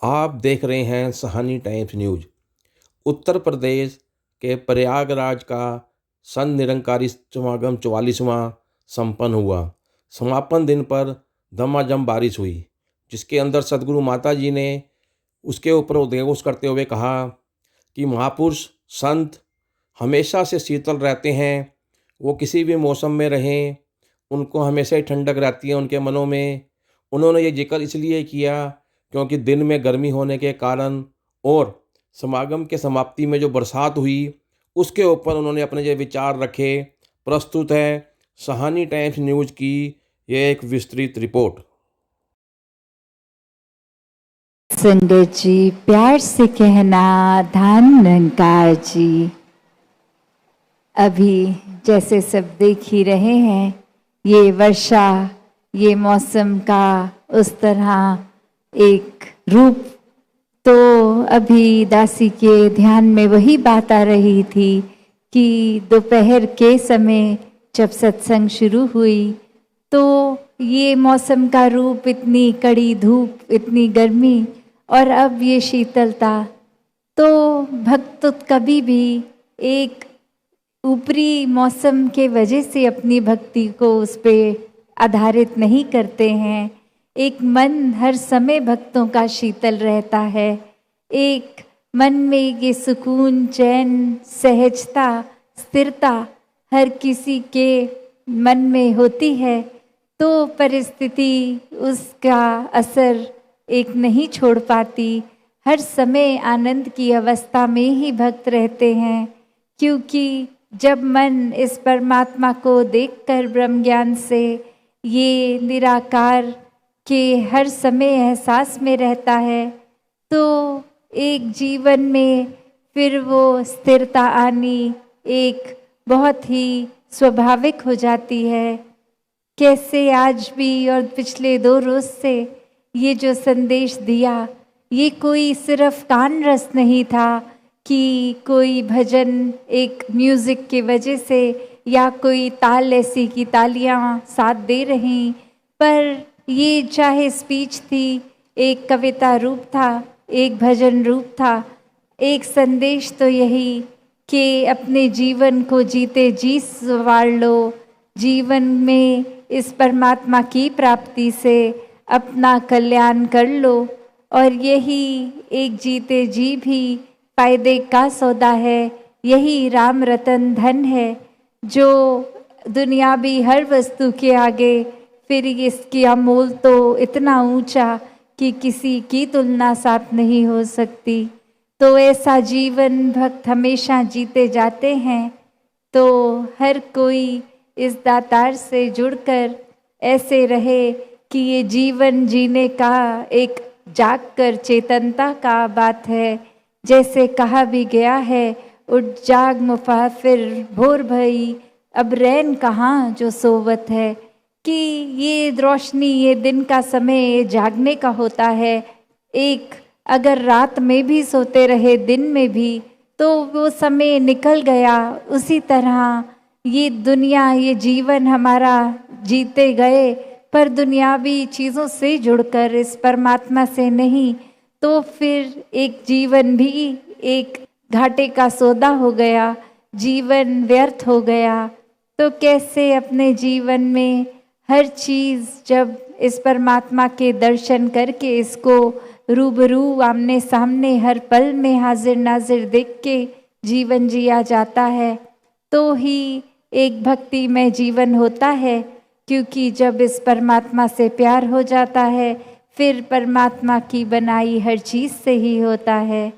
आप देख रहे हैं सहानी टाइम्स न्यूज। उत्तर प्रदेश के प्रयागराज का संत निरंकारी समागम 44वां संपन्न हुआ। समापन दिन पर धमाधम बारिश हुई, जिसके अंदर सदगुरु माता जी ने उसके ऊपर उद्घोष करते हुए कहा कि महापुरुष संत हमेशा से शीतल रहते हैं। वो किसी भी मौसम में रहें, उनको हमेशा ही ठंडक रहती है उनके मनों में। उन्होंने ये जिक्र इसलिए किया क्योंकि दिन में गर्मी होने के कारण और समागम के समाप्ति में जो बरसात हुई उसके ऊपर उन्होंने अपने जो विचार रखे। प्रस्तुत है सहानी टाइम्स न्यूज़ की ये एक विस्तृत रिपोर्ट। संगत जी, प्यार से कहना धन निरंकार जी। अभी जैसे सब देख ही रहे हैं, ये वर्षा, ये मौसम का उस तरह एक रूप। तो अभी दासी के ध्यान में वही बात आ रही थी कि दोपहर के समय जब सत्संग शुरू हुई तो ये मौसम का रूप, इतनी कड़ी धूप, इतनी गर्मी और अब ये शीतलता। तो भक्त कभी भी एक ऊपरी मौसम के वजह से अपनी भक्ति को उस पे आधारित नहीं करते हैं। एक मन हर समय भक्तों का शीतल रहता है। एक मन में ये सुकून, चैन, सहजता, स्थिरता हर किसी के मन में होती है। तो परिस्थिति उसका असर एक नहीं छोड़ पाती। हर समय आनंद की अवस्था में ही भक्त रहते हैं, क्योंकि जब मन इस परमात्मा को देखकर ब्रह्म ज्ञान से ये निराकार के हर समय एहसास में रहता है तो एक जीवन में फिर वो स्थिरता आनी एक बहुत ही स्वाभाविक हो जाती है। कैसे आज भी और पिछले 2 रोज से ये जो संदेश दिया, ये कोई सिर्फ कान रस नहीं था कि कोई भजन एक म्यूजिक की वजह से या कोई ताल ऐसी की तालियां साथ दे रही, पर ये चाहे स्पीच थी, एक कविता रूप था, एक भजन रूप था। एक संदेश तो यही कि अपने जीवन को जीते जी संवार लो। जीवन में इस परमात्मा की प्राप्ति से अपना कल्याण कर लो, और यही एक जीते जी भी फायदे का सौदा है। यही राम रतन धन है, जो दुनियावी हर वस्तु के आगे फिर इसकी अमोल तो इतना ऊंचा कि किसी की तुलना साथ नहीं हो सकती। तो ऐसा जीवन भक्त हमेशा जीते जाते हैं। तो हर कोई इस दातार से जुड़कर ऐसे रहे कि ये जीवन जीने का एक जागकर चेतनता का बात है। जैसे कहा भी गया है, उठ जाग मुसाफिर भोर भई, अब रैन कहाँ जो सोवत है। कि ये रोशनी, ये दिन का समय ये जागने का होता है। एक अगर रात में भी सोते रहे, दिन में भी, तो वो समय निकल गया। उसी तरह ये दुनिया, ये जीवन हमारा जीते गए, पर दुनियावी चीज़ों से जुड़कर इस परमात्मा से नहीं, तो फिर एक जीवन भी एक घाटे का सौदा हो गया, जीवन व्यर्थ हो गया। तो कैसे अपने जीवन में हर चीज़ जब इस परमात्मा के दर्शन करके इसको रूबरू आमने सामने हर पल में हाजिर नाजिर देख के जीवन जिया जाता है, तो ही एक भक्तिमय जीवन होता है। क्योंकि जब इस परमात्मा से प्यार हो जाता है, फिर परमात्मा की बनाई हर चीज़ से ही होता है।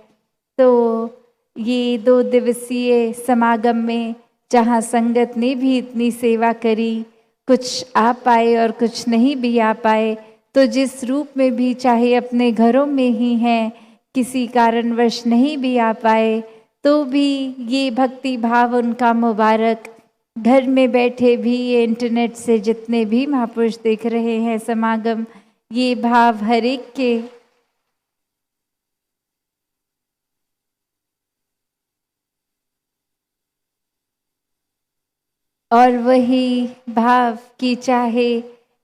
तो ये 2 दिवसीय समागम में जहाँ संगत ने भी इतनी सेवा करी, कुछ आ पाए और कुछ नहीं भी आ पाए, तो जिस रूप में भी चाहे अपने घरों में ही हैं, किसी कारणवश नहीं भी आ पाए, तो भी ये भक्ति भाव उनका मुबारक। घर में बैठे भी, ये इंटरनेट से जितने भी महापुरुष देख रहे हैं समागम, ये भाव हर एक के और वही भाव कि चाहे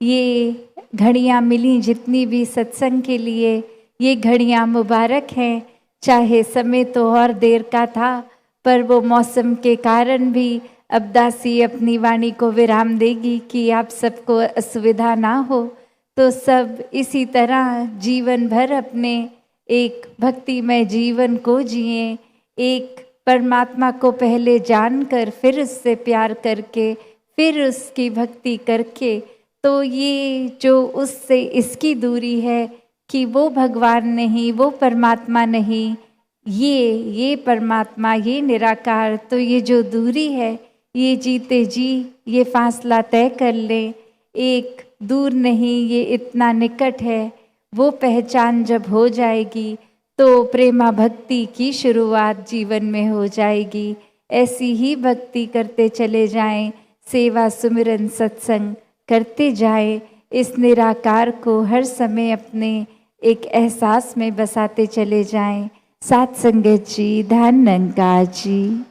ये घड़ियाँ मिली जितनी भी सत्संग के लिए, ये घड़ियाँ मुबारक हैं। चाहे समय तो और देर का था, पर वो मौसम के कारण भी अब दासी अपनी वाणी को विराम देगी कि आप सबको असुविधा ना हो। तो सब इसी तरह जीवन भर अपने एक भक्तिमय जीवन को जिए, एक परमात्मा को पहले जानकर फिर उससे प्यार करके फिर उसकी भक्ति करके। तो ये जो उससे इसकी दूरी है कि वो भगवान नहीं, वो परमात्मा नहीं, ये परमात्मा, ये निराकार, तो ये जो दूरी है, ये जीते जी ये फासला तय कर लें। एक दूर नहीं, ये इतना निकट है। वो पहचान जब हो जाएगी तो प्रेमा भक्ति की शुरुआत जीवन में हो जाएगी। ऐसी ही भक्ति करते चले जाएं, सेवा सुमिरन सत्संग करते जाएं, इस निराकार को हर समय अपने एक एहसास में बसाते चले जाएं। सात संगत जी, धन निरंकार जी।